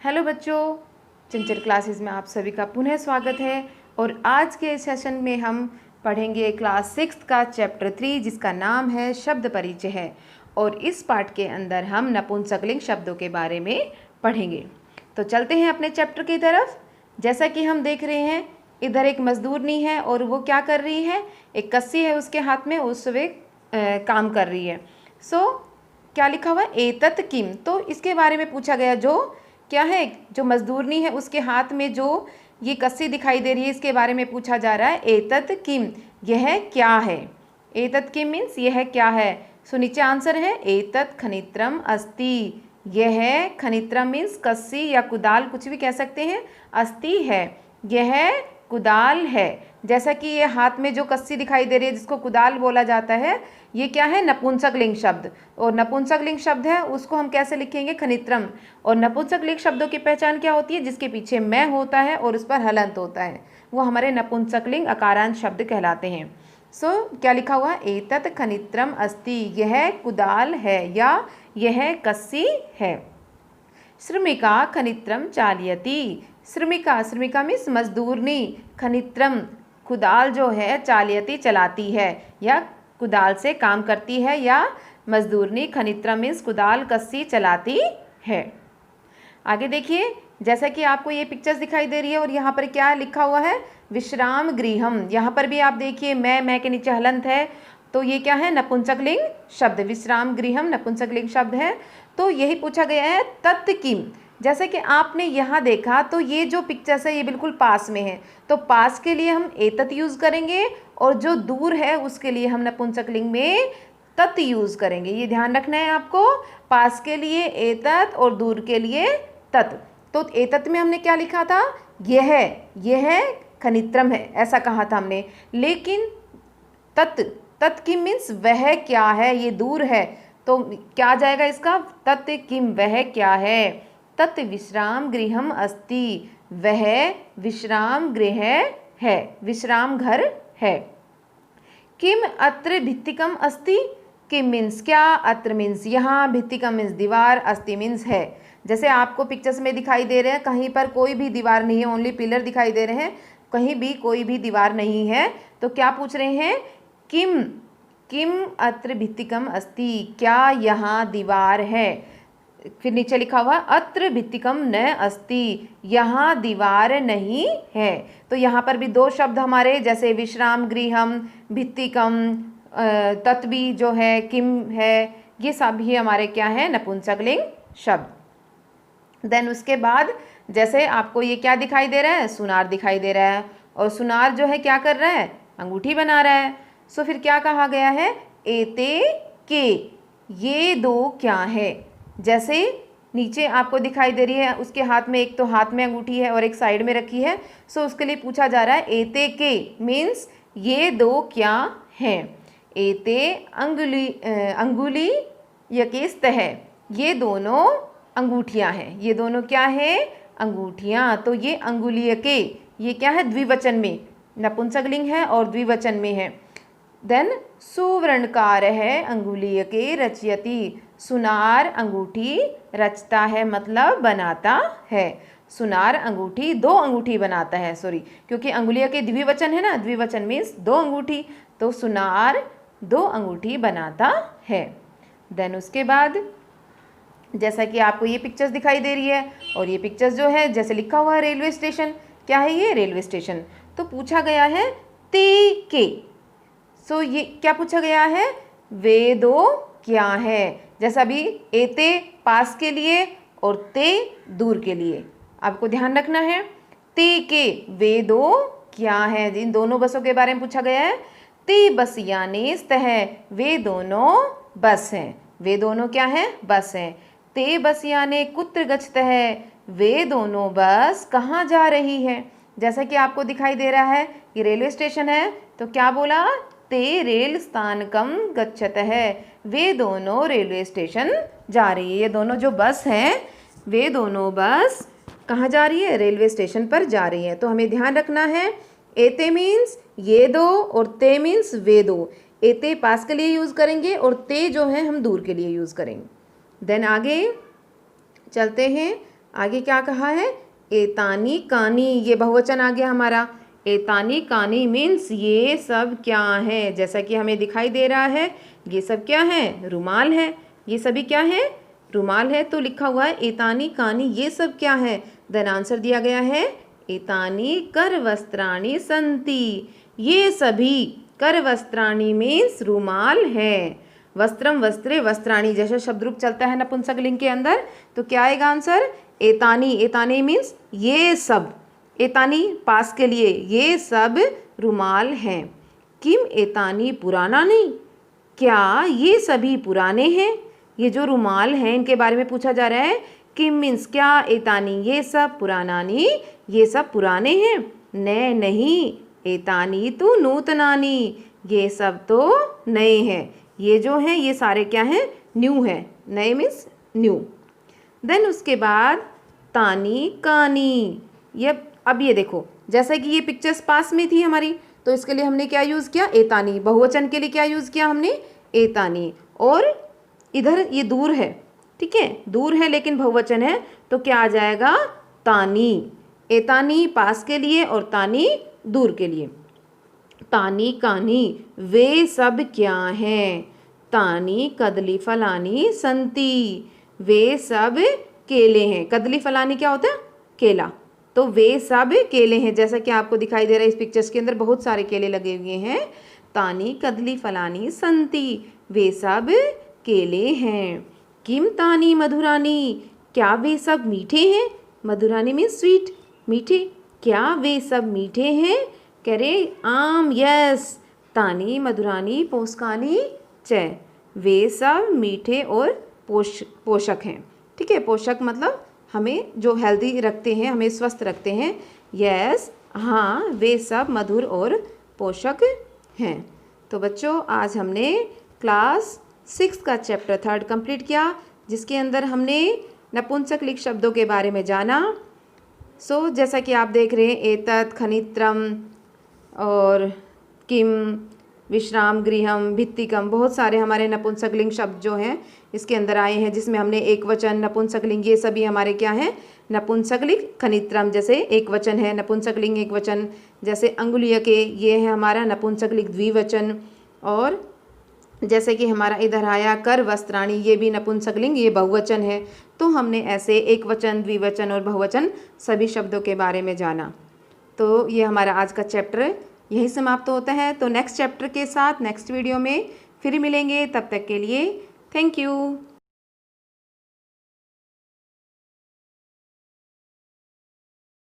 Hello बच्चों, चंचल classes में आप सभी का पुनः स्वागत है। और आज के सेशन में हम पढ़ेंगे क्लास 6 का चैप्टर 3 जिसका नाम है शब्द परिचय है। और इस पाठ के अंदर हम नपुंसकलिंग शब्दों के बारे में पढ़ेंगे। तो चलते हैं अपने चैप्टर की तरफ। जैसा कि हम देख रहे हैं, इधर एक मजदूरनी है और वो क्या कर रही है, एक कस्सी है उसके हाथ में, उस वे काम कर रही है। क्या लिखा हुआ है, एतत किम। तो इसके बारे में पूछा गया, जो क्या है, जो मजदूरनी है उसके हाथ में जो ये कस्सी दिखाई दे रही है, इसके बारे में पूछा जा रहा है एतत किम, यह क्या है। एतत किम मीन्स यह क्या है। सो नीचे आंसर है एतत खनित्रम अस्ति। यह खनित्रम मीन्स कस्सी या कुदाल, कुछ भी कह सकते हैं। अस्ति है, यह कुदाल है। जैसा कि ये हाथ में जो कस्सी दिखाई दे रही है जिसको कुदाल बोला जाता है, ये क्या है, नपुंसकलिंग शब्द। और नपुंसकलिंग शब्द है उसको हम कैसे लिखेंगे, खनित्रम। और नपुंसकलिंग शब्दों की पहचान क्या होती है, जिसके पीछे मैं होता है और उस पर हलंत होता है, वो हमारे नपुंसकलिंग अकारांत शब्द कहलाते हैं। क्या लिखा हुआ है, एतत् खनित्रम अस्ति, यह कुदाल है या यह कस्सी है। श्रमिका खनित्रम चालयति। श्रमिका, श्रमिका मीन्स मजदूरनी, खनित्रम कुदाल जो है, चालयति चलाती है या कुदाल से काम करती है, या मजदूरनी खनित्रम मीन्स कुदाल कस्सी चलाती है। आगे देखिए, जैसा कि आपको ये पिक्चर्स दिखाई दे रही है और यहाँ पर क्या लिखा हुआ है, विश्राम गृहम। यहाँ पर भी आप देखिए मैं के नीचे हलंत है, तो ये क्या है, नपुंसकलिंग शब्द। विश्राम गृहम नपुंसकलिंग शब्द है। तो यही पूछा गया है तत् किम। जैसे कि आपने यहाँ देखा, तो ये जो पिक्चर्स है ये बिल्कुल पास में है, तो पास के लिए हम एतत् यूज़ करेंगे और जो दूर है उसके लिए हम नपुंसकलिंग में तत् यूज़ करेंगे। ये ध्यान रखना है आपको, पास के लिए एतत् और दूर के लिए तत्। तो एतत् में हमने क्या लिखा था, यह खनित्रम है, ऐसा कहा था हमने। लेकिन तत् किम मीन्स वह क्या है, ये दूर है, तो क्या आ जाएगा इसका, तत् किम वह क्या है। तत् विश्राम गृहम अस्ति, वह विश्राम गृह है, विश्राम घर है। किम अत्र भित्तिकम अस्ति। किम मीन्स क्या, अत्र मीन्स यहाँ, भित्तिकम मीन्स दीवार, अस्ति मीन्स है। जैसे आपको पिक्चर्स में दिखाई दे रहे हैं, कहीं पर कोई भी दीवार नहीं है, ओनली पिलर दिखाई दे रहे हैं, कहीं भी कोई भी दीवार नहीं है। तो क्या पूछ रहे हैं, किम अत्र भित्तिकम अस्ति, क्या यहाँ दीवार है। फिर नीचे लिखा हुआ अत्र भित्तिकम न अस्ति, यहाँ दीवार नहीं है। तो यहाँ पर भी दो शब्द हमारे, जैसे विश्राम गृहम, भित्तिकम, तत् भी जो है, किम है, ये सब ही हमारे क्या है, नपुंसकलिंग शब्द। देन उसके बाद जैसे आपको ये क्या दिखाई दे रहा है, सुनार दिखाई दे रहा है, और सुनार जो है क्या कर रहा है, अंगूठी बना रहा है। फिर क्या कहा गया है, एते के, ये दो क्या है। जैसे नीचे आपको दिखाई दे रही है, उसके हाथ में, एक तो हाथ में अंगूठी है और एक साइड में रखी है। उसके लिए पूछा जा रहा है एते के मीन्स ये दो क्या हैं। एते अंगुली यकेस्त है, ये दोनों अंगूठियां हैं। ये दोनों क्या है, अंगूठियां। तो ये अंगुलीय के, ये क्या है, द्विवचन में, नपुंसकलिंग है और द्विवचन में है। देन सुवर्णकार है अंगुलीय के रचयति, सुनार अंगूठी रचता है मतलब बनाता है। सुनार अंगूठी दो अंगूठी बनाता है, सॉरी, क्योंकि अंगुलीय के द्विवचन है ना, द्विवचन मीन्स दो अंगूठी, तो सुनार दो अंगूठी बनाता है। देन उसके बाद जैसा कि आपको ये पिक्चर्स दिखाई दे रही है, और ये पिक्चर्स जो है, जैसे लिखा हुआ है रेलवे स्टेशन, क्या है ये, रेलवे स्टेशन। तो पूछा गया है ते के। ये क्या पूछा गया है, वे दो क्या है। जैसा अभी एते पास के लिए और ते दूर के लिए, आपको ध्यान रखना है। ते के, वे दो क्या है, इन दोनों बसों के बारे में पूछा गया है। ते बस यानी है, वे दोनों बस हैं। वे दोनों क्या है, बस हैं। ते बस यानी कुत्र गच्छत है, वे दोनों बस कहाँ जा रही है। जैसा कि आपको दिखाई दे रहा है, ये रेलवे स्टेशन है, तो क्या बोला, ते रेल स्थानकम गच्छत है, वे दोनों रेलवे स्टेशन जा रही है। ये दोनों जो बस हैं, वे दोनों बस कहाँ जा रही है, रेलवे स्टेशन पर जा रही है। तो हमें ध्यान रखना है, एते मीन्स ये दो और ते मीन्स वे दो। एते पास के लिए यूज़ करेंगे और ते जो है हम दूर के लिए यूज़ करेंगे। देन आगे चलते हैं, आगे क्या कहा है, एतानी कानी, ये बहुवचन आ गया हमारा। एतानी कानी मीन्स ये सब क्या है, जैसा कि हमें दिखाई दे रहा है ये सब क्या है, रुमाल है। ये सभी क्या है, रुमाल है। तो लिखा हुआ है एतानी कानी, ये सब क्या है। देन आंसर दिया गया है एतानी कर वस्त्राणी संति, ये सभी कर वस्त्राणी मीन्स रुमाल है। वस्त्रम वस्त्रे वस्त्राणी जैसा शब्द रूप चलता है नपुंसकलिंग के अंदर, तो क्या आएगा आंसर, एतानी। एतानी मीन्स ये सब, एतानी पास के लिए, ये सब रुमाल हैं। किम एतानी पुरानानी, क्या ये सभी पुराने हैं। ये जो रुमाल हैं इनके बारे में पूछा जा रहा है। किम मीन्स क्या, एतानी ये सब, पुरानानी ये सब पुराने हैं। नए नहीं, एतानी तो नूतनानी, ये सब तो नए हैं। ये जो हैं ये सारे क्या हैं, न्यू है। नए मीन्स न्यू। देन उसके बाद तानी कानी, ये अब ये देखो जैसा कि ये पिक्चर्स पास में थी हमारी, तो इसके लिए हमने क्या यूज़ किया, एतानी। बहुवचन के लिए क्या यूज़ किया हमने, एतानी। और इधर ये दूर है, ठीक है, दूर है लेकिन बहुवचन है, तो क्या आ जाएगा, तानी। एतानी पास के लिए और तानी दूर के लिए। तानी कानी वे सब क्या हैं। तानी कदली फलानी संति, वे सब केले हैं। कदली फलानी क्या होता है, केला। तो वे सब केले हैं, जैसा कि आपको दिखाई दे रहा है इस पिक्चर्स के अंदर बहुत सारे केले लगे हुए हैं। तानी कदली फलानी संति, वे सब केले हैं। किम तानी मधुरानी, क्या वे सब मीठे हैं। मधुरानी मीन्स स्वीट, मीठे। क्या वे सब मीठे हैं, कह रहे आम, यस। तानी मधुरानी पोषकानी च, वे सब मीठे और पोषक हैं। ठीक है, पोषक मतलब हमें जो हेल्दी रखते हैं, हमें स्वस्थ रखते हैं। यस, हाँ, वे सब मधुर और पोषक हैं। तो बच्चों आज हमने क्लास 6 का चैप्टर 3 कंप्लीट किया, जिसके अंदर हमने नपुंसकलिंग शब्दों के बारे में जाना। जैसा कि आप देख रहे हैं, एतत्, खनित्रम और किम, विश्राम गृहम, भित्तिकम, बहुत सारे हमारे नपुंसकलिंग शब्द जो हैं इसके अंदर आए हैं, जिसमें हमने एक वचन, नपुंसकलिंग, ये सभी हमारे क्या हैं, नपुंसकलिंग। खनित्रम जैसे एक वचन है, नपुंसकलिंग एक वचन। जैसे अंगुलीयके, ये है हमारा नपुंसकलिंग द्विवचन। और जैसे कि हमारा इधर आया कर वस्त्राणी, ये भी नपुंसकलिंग, ये बहुवचन है। तो हमने ऐसे एक वचन, द्विवचन और बहुवचन सभी शब्दों के बारे में जाना। तो ये हमारा आज का चैप्टर यही समाप्त होता है। तो नेक्स्ट चैप्टर के साथ नेक्स्ट वीडियो में फिर मिलेंगे, तब तक के लिए थैंक यू।